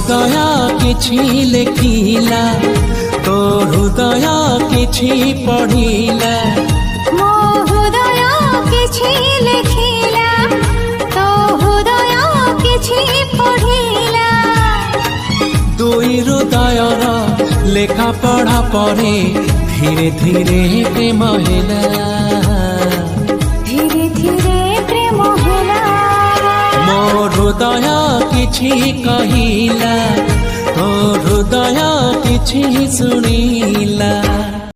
हृदय किछि लेखिला तो हृदय किछि पढ़िला मो हृदय किछि लेखिला तो हृदय किछि पढ़िला दुई हृदयर लेखा पढ़ा परे धीरे धीरे प्रेम होला धीरे धीरे प्रेम होला मो हृदय किछि कहिला तो हृदय किछि सुनिला।